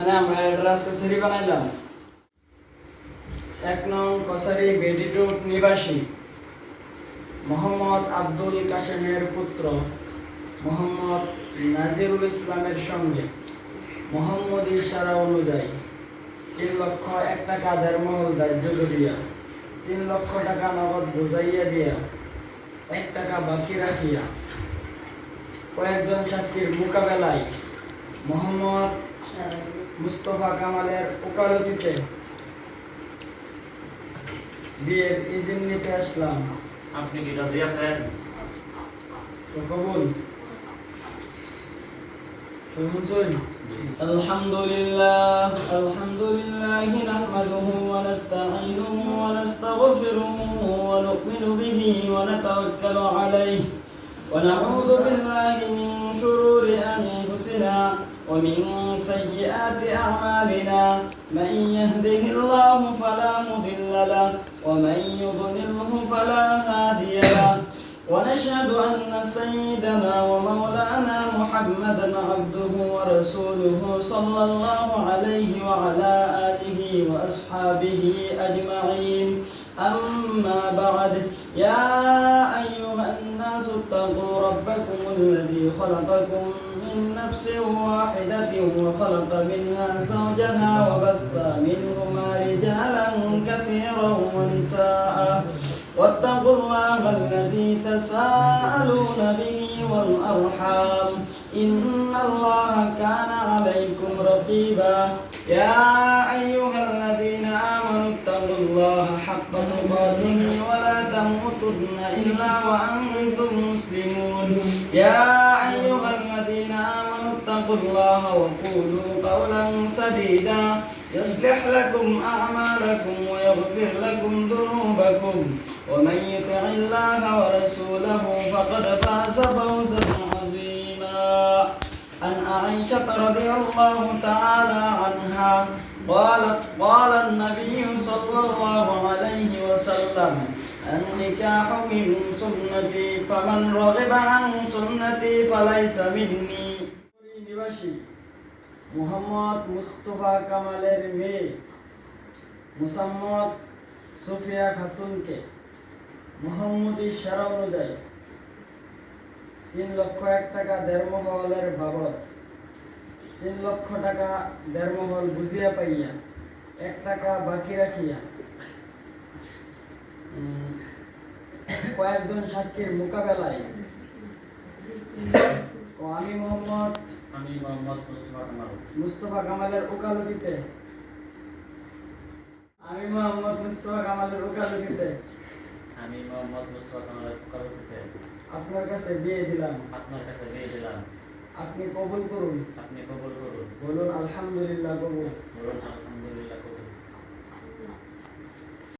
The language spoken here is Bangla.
আমরা অ্যাড্রেস কাছারি বানাইলাম। 1 নং কছারি বেডিটুট নিবাসী মোহাম্মদ আব্দুল কাশেমের পুত্র মোহাম্মদ নাজিরুল ইসলামের সঙ্গে মোহাম্মদী ইশারা অনুযায়ী 3 লক্ষ 1 টাকা দেড়মহল ধার্য করিয়া 3 লক্ষ টাকা নগদ বুঝাইয়া দিয়া 1 টাকা বাকি রাখিয়া কয়েকজন সাক্ষীর মোকাবেলায় মোহাম্মদ মুস্তফা কামালের ওকালতিতে বিয়ের ইজিন নিতে আসলাম। আপনি কি রাজি আছেন? তো কবুল। আলহামদুলিল্লাহ নাহমাদুহু ওয়া নাস্তাঈনুহু ওয়া নাস্তাগফিরুহু ওয়া নু'মিনু বিহি ওয়া নাতাওয়াক্কালু আলাইহি ওয়া নাউযু বিল্লাহি মিন শুরুরি আনফুসিনা ومن سيئات أعمالنا من يهده الله فلا مضل له ومن يضلله فلا هادي له ونشهد أن سيدنا ومولانا محمدا عبده ورسوله صلى الله عليه وعلى آله وأصحابه أجمعين. أما بعد يا أيها الناس اتقوا ربكم الذي خلقكم من نفس واحدة وخلق منها زوجها وبث منهما رجالا كثيرا ونساء واتقوا الله الذي تساءلون به والأرحام إن الله كان عليكم رقيبا. يا أيها الذين آمنوا اتقوا الله حق تقاته ولا تموتن إلا وأنتم مسلمون. يا أيها الذين آمنوا اتقوا الله وقولوا قولا سديدا يصلح لكم أعمالكم ويغفر لكم ذنوبكم ومن يطع الله ورسوله فقد فاز فوزا عظيما. عن عائشة رضي الله تعالى عنها قال النبي صلى الله عليه وسلم النكاح من سنتي فمن رغب عن سنتي فليس مني. নিবাসী মোহাম্মদ মুস্তফা কামালের মেয়ে মুসাম্মদ সুফিয়া খাতুনকে মোহাম্মদী ইশারা অনুযায়ী 3 লক্ষ 1 টাকা দেড়মহলের বাবদ 3 লক্ষ টাকা দেড়মহল বুঝিয়া পাইয়া 1 টাকা বাকি রাখিয়া কয়েকজন সাক্ষীর মোকাবেলায় আমি মোহাম্মদ মুস্তফা কামালের ওকালতিতে আপনার কাছে বিয়ে দিলাম। আপনি কবুল করুন। বলুন আলহামদুলিল্লাহ কবুল।